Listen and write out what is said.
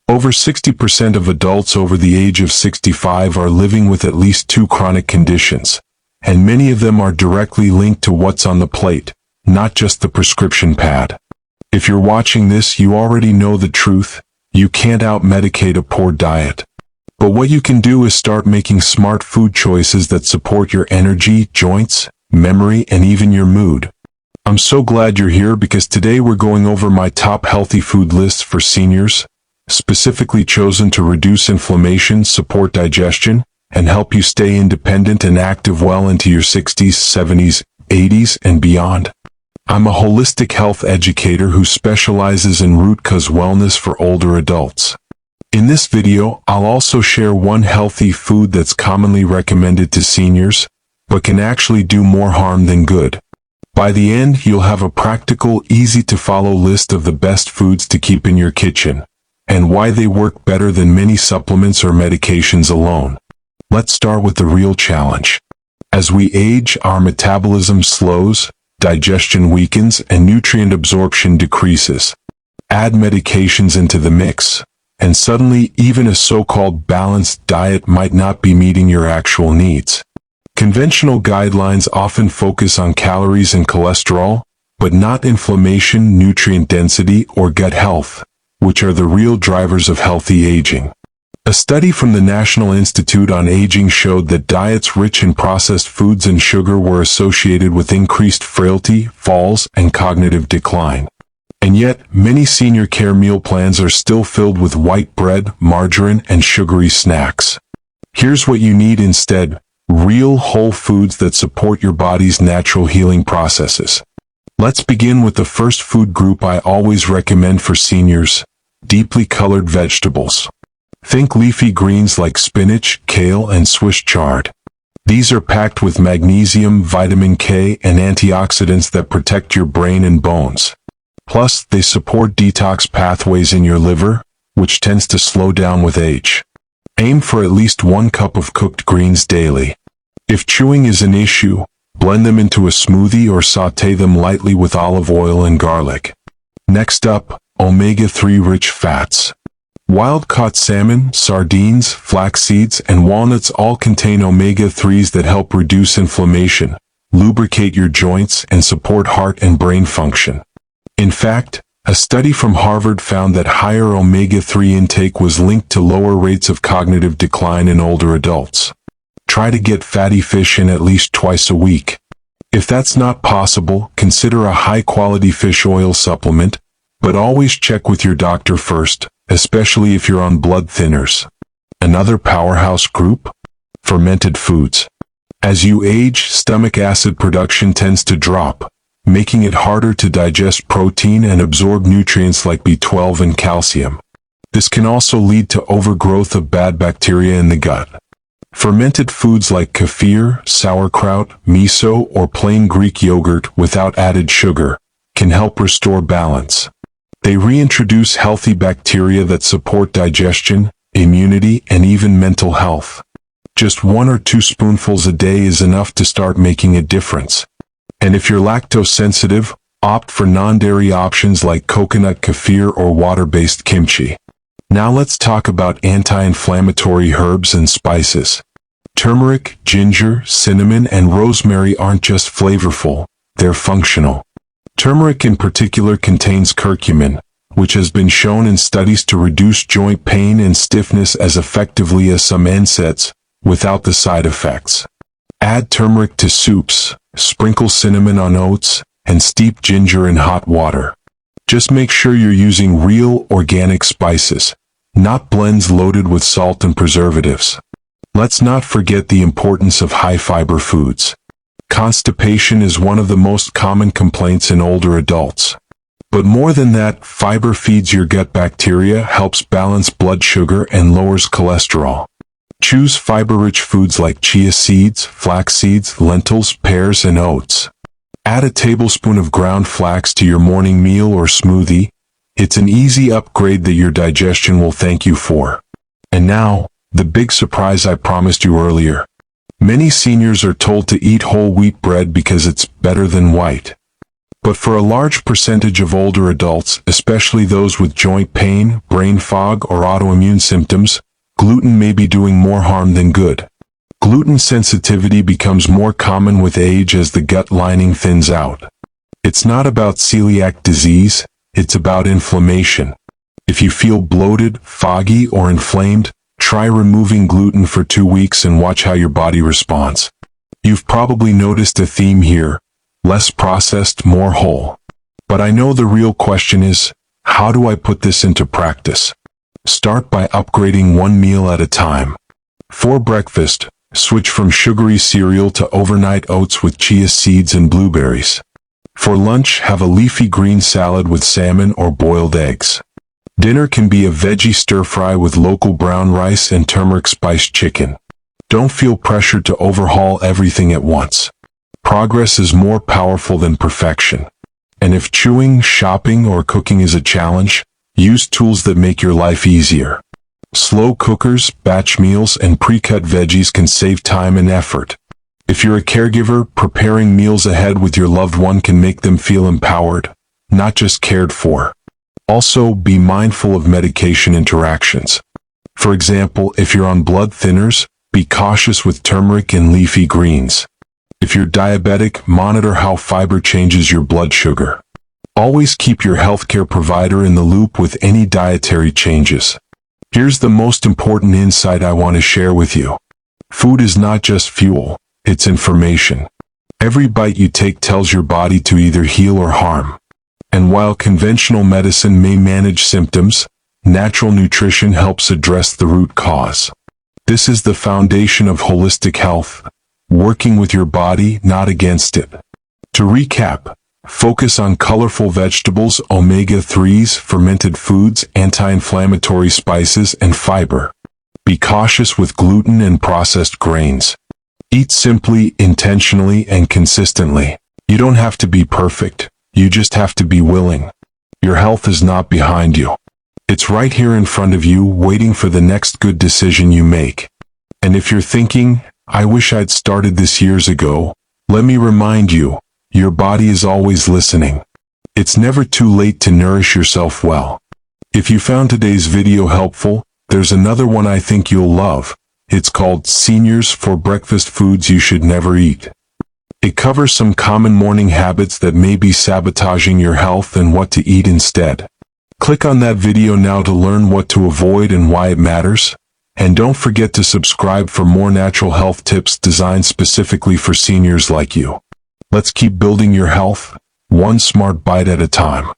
Over 60% of adults over the age of 65 are living with at least 2 chronic conditions, and many of them are directly linked to what's on the plate, not just the prescription pad. If you're watching this, you already know the truth. You can't out-medicate a poor diet. But what you can do is start making smart food choices that support your energy, joints, memory, and even your mood. I'm so glad you're here because today we're going over my top healthy food lists for seniors, specifically chosen to reduce inflammation, support digestion, and help you stay independent and active well into your 60s, 70s, 80s, and beyond. I'm a holistic health educator who specializes in root cause wellness for older adults. In this video, I'll also share one healthy food that's commonly recommended to seniors, but can actually do more harm than good. By the end, you'll have a practical, easy-to-follow list of the best foods to keep in your kitchen, and why they work better than many supplements or medications alone. Let's start with the real challenge. As we age, our metabolism slows, digestion weakens, and nutrient absorption decreases. Add medications into the mix, and suddenly even a so-called balanced diet might not be meeting your actual needs. Conventional guidelines often focus on calories and cholesterol, but not inflammation, nutrient density, or gut health, which are the real drivers of healthy aging. A study from the National Institute on Aging showed that diets rich in processed foods and sugar were associated with increased frailty, falls, and cognitive decline. And yet, many senior care meal plans are still filled with white bread, margarine, and sugary snacks. Here's what you need instead: real whole foods that support your body's natural healing processes. Let's begin with the first food group I always recommend for seniors: deeply colored vegetables. Think leafy greens like spinach, kale, and Swiss chard. These are packed with magnesium, vitamin K, and antioxidants that protect your brain and bones. Plus, they support detox pathways in your liver, which tends to slow down with age. Aim for at least 1 cup of cooked greens daily. If chewing is an issue, blend them into a smoothie or sauté them lightly with olive oil and garlic. Next up, omega-3 rich fats. Wild-caught salmon, sardines, flax seeds, and walnuts all contain omega-3s that help reduce inflammation, lubricate your joints, and support heart and brain function. In fact, a study from Harvard found that higher omega-3 intake was linked to lower rates of cognitive decline in older adults. Try to get fatty fish in at least twice a week. If that's not possible, consider a high-quality fish oil supplement, but always check with your doctor first, especially if you're on blood thinners. Another powerhouse group? Fermented foods. As you age, stomach acid production tends to drop, making it harder to digest protein and absorb nutrients like B12 and calcium. This can also lead to overgrowth of bad bacteria in the gut. Fermented foods like kefir, sauerkraut, miso, or plain Greek yogurt without added sugar can help restore balance. They reintroduce healthy bacteria that support digestion, immunity, and even mental health. Just 1 or 2 spoonfuls a day is enough to start making a difference. And if you're lactose sensitive, opt for non-dairy options like coconut kefir or water-based kimchi. Now let's talk about anti-inflammatory herbs and spices. Turmeric, ginger, cinnamon, and rosemary aren't just flavorful, they're functional. Turmeric in particular contains curcumin, which has been shown in studies to reduce joint pain and stiffness as effectively as some NSAIDs, without the side effects. Add turmeric to soups, sprinkle cinnamon on oats, and steep ginger in hot water. Just make sure you're using real, organic spices, not blends loaded with salt and preservatives. Let's not forget the importance of high-fiber foods. Constipation is one of the most common complaints in older adults. But more than that, fiber feeds your gut bacteria, helps balance blood sugar, and lowers cholesterol. Choose fiber-rich foods like chia seeds, flax seeds, lentils, pears, and oats. Add a tablespoon of ground flax to your morning meal or smoothie. It's an easy upgrade that your digestion will thank you for. And now, the big surprise I promised you earlier. Many seniors are told to eat whole wheat bread because it's better than white. But for a large percentage of older adults, especially those with joint pain, brain fog, or autoimmune symptoms, gluten may be doing more harm than good. Gluten sensitivity becomes more common with age as the gut lining thins out. It's not about celiac disease, it's about inflammation. If you feel bloated, foggy, or inflamed, try removing gluten for 2 weeks and watch how your body responds. You've probably noticed a theme here: less processed, more whole. But I know the real question is, how do I put this into practice? Start by upgrading one meal at a time. For breakfast, switch from sugary cereal to overnight oats with chia seeds and blueberries. For lunch, have a leafy green salad with salmon or boiled eggs. Dinner can be a veggie stir-fry with local brown rice and turmeric spiced chicken. Don't feel pressured to overhaul everything at once. Progress is more powerful than perfection. And if chewing, shopping, or cooking is a challenge, use tools that make your life easier. Slow cookers, batch meals, and pre-cut veggies can save time and effort. If you're a caregiver, preparing meals ahead with your loved one can make them feel empowered, not just cared for. Also, be mindful of medication interactions. For example, if you're on blood thinners, be cautious with turmeric and leafy greens. If you're diabetic, monitor how fiber changes your blood sugar. Always keep your healthcare provider in the loop with any dietary changes. Here's the most important insight I want to share with you. Food is not just fuel, it's information. Every bite you take tells your body to either heal or harm. And while conventional medicine may manage symptoms, natural nutrition helps address the root cause. This is the foundation of holistic health, working with your body, not against it. To recap, focus on colorful vegetables, omega-3s, fermented foods, anti-inflammatory spices, and fiber. Be cautious with gluten and processed grains. Eat simply, intentionally, and consistently. You don't have to be perfect. You just have to be willing. Your health is not behind you. It's right here in front of you, waiting for the next good decision you make. And if you're thinking, I wish I'd started this years ago, let me remind you, your body is always listening. It's never too late to nourish yourself well. If you found today's video helpful, there's another one I think you'll love. It's called Seniors for Breakfast Foods You Should Never Eat. It covers some common morning habits that may be sabotaging your health and what to eat instead. Click on that video now to learn what to avoid and why it matters. And don't forget to subscribe for more natural health tips designed specifically for seniors like you. Let's keep building your health, one smart bite at a time.